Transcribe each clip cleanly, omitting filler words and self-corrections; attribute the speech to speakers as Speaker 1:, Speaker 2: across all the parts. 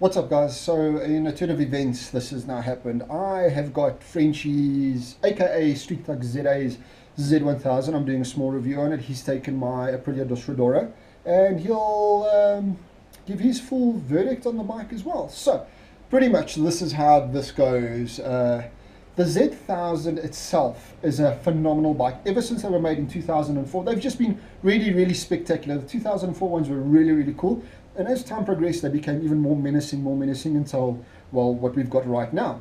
Speaker 1: What's up, guys? So in a turn of events, this has now happened. I have got Frenchie's aka Street Thug ZA's Z1000. I'm doing a small review on it. He's taken my Aprilia dos Rodoro and he'll give his full verdict on the bike as well. So pretty much this is how this goes. The Z1000 itself is a phenomenal bike. Ever since they were made in 2004, they've just been really spectacular. The 2004 ones were really cool. And as time progressed, they became even more menacing until, well, what we've got right now,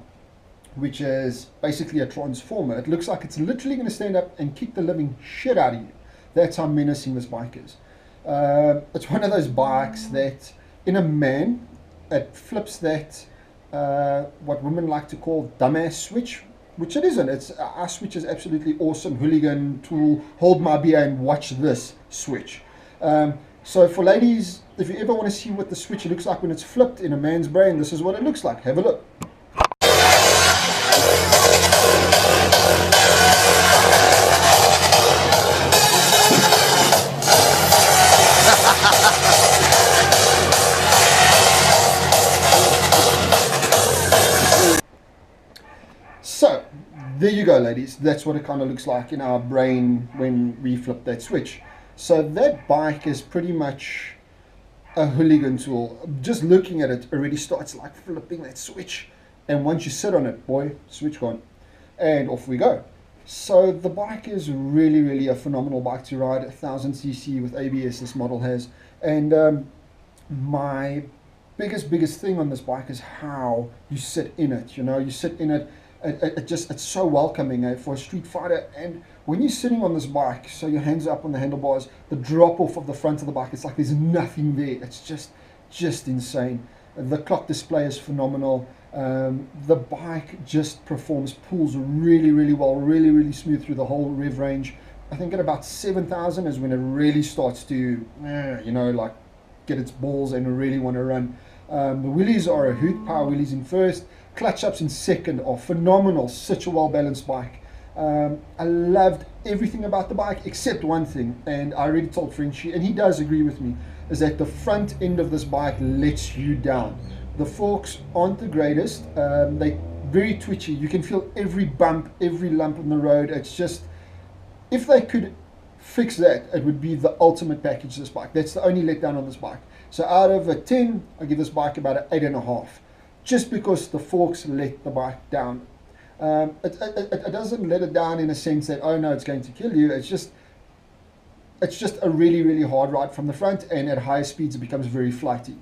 Speaker 1: which is basically a transformer. It looks like it's literally going to stand up and kick the living shit out of you. That's how menacing this bike is. It's one of those bikes that, in a man, it flips that, what women like to call dumbass switch, which it isn't. Our switch is absolutely awesome, hooligan tool, hold my beer and watch this switch. So for ladies, if you ever want to see what the switch looks like when it's flipped in a man's brain, this is what it looks like. Have a look. So there you go, ladies. That's what it kind of looks like in our brain when we flip that switch. So that bike is pretty much a hooligan tool. Just looking at it already starts like flipping that switch. And once you sit on it, boy, switch gone. And off we go. So the bike is really a phenomenal bike to ride. 1000cc with ABS this model has. And my biggest thing on this bike is how you sit in it. You know, you sit in it. It's so welcoming for a street fighter. And when you're sitting on this bike, so your hands are up on the handlebars, the drop off of the front of the bike, it's like there's nothing there. It's just insane. The clock display is phenomenal. The bike just pulls really well, really smooth through the whole rev range. I think at about 7,000 is when it really starts to, you know, like get its balls and really want to run. The wheelies are a hoot. Power wheelies in first, clutch ups in second are phenomenal. Such a well balanced bike. I loved everything about the bike except one thing, and I already told Frenchie, and he does agree with me, is that the front end of this bike lets you down. The forks aren't the greatest. They're very twitchy. You can feel every bump, every lump in the road. It's just, if they could fix that, it would be the ultimate package, this bike. That's the only letdown on this bike. So out of a 10, I give this bike about an 8.5, just because the forks let the bike down. It doesn't let it down in a sense that, oh no, it's going to kill you. It's just a really hard ride from the front, and at higher speeds it becomes very flighty.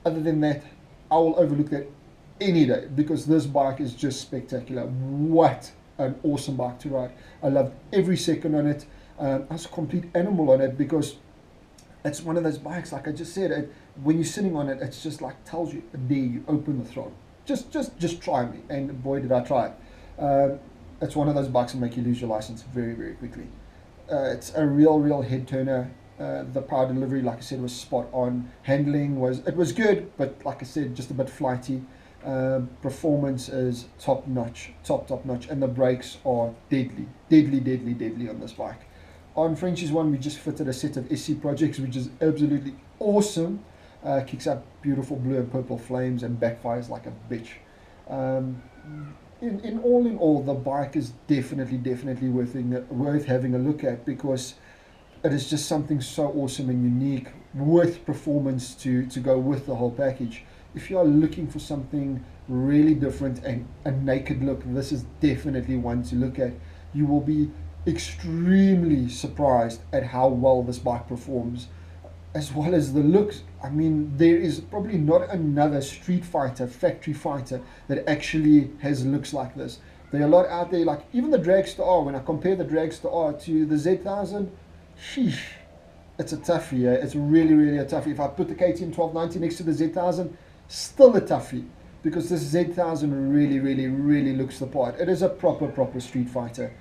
Speaker 1: Other than that, I will overlook that any day, because this bike is just spectacular. What an awesome bike to ride. I loved every second on it. I was a complete animal on it, because it's one of those bikes, like I just said, when you're sitting on it, it's just like tells you, there you open the throttle. Just try me, and boy did I try it. It's one of those bikes that make you lose your license very quickly. It's a real head turner. The power delivery, like I said, was spot on. Handling was good, but like I said, just a bit flighty. Performance is top notch, and the brakes are deadly on this bike. On Frenchie's one, we just fitted a set of SC projects, which is absolutely awesome. Kicks up beautiful blue and purple flames and backfires like a bitch. In all, the bike is definitely worth having a look at, because it is just something so awesome and unique, with performance to go with the whole package. If you are looking for something really different and a naked look, this is definitely one to look at. You will be extremely surprised at how well this bike performs, as well as the looks. I mean, there is probably not another street fighter, factory fighter, that actually has looks like this. There are a lot out there, like even the Dragster R. When I compare the Dragster R to the Z1000, sheesh, it's a toughie. It's really a toughie. If I put the KTM 1290 next to the Z1000, still a toughie, because this Z1000 really looks the part. It is a proper street fighter.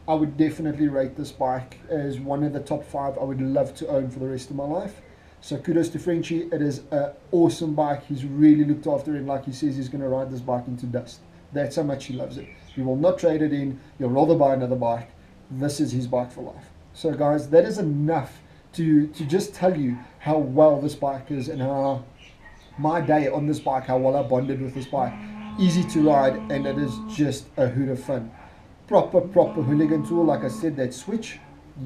Speaker 1: I would definitely rate this bike as one of the top 5 I would love to own for the rest of my life. So kudos to Frenchie. It is an awesome bike. He's really looked after it. Like he says, he's going to ride this bike into dust. That's how much he loves it. He will not trade it in. He'll rather buy another bike. This is his bike for life. So guys, that is enough to just tell you how well this bike is and how my day on this bike, how well I bonded with this bike. Easy to ride, and it is just a hoot of fun. Proper hooligan tool. Like I said, that switch,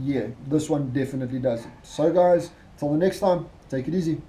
Speaker 1: yeah, this one definitely does it. So guys, till the next time, take it easy.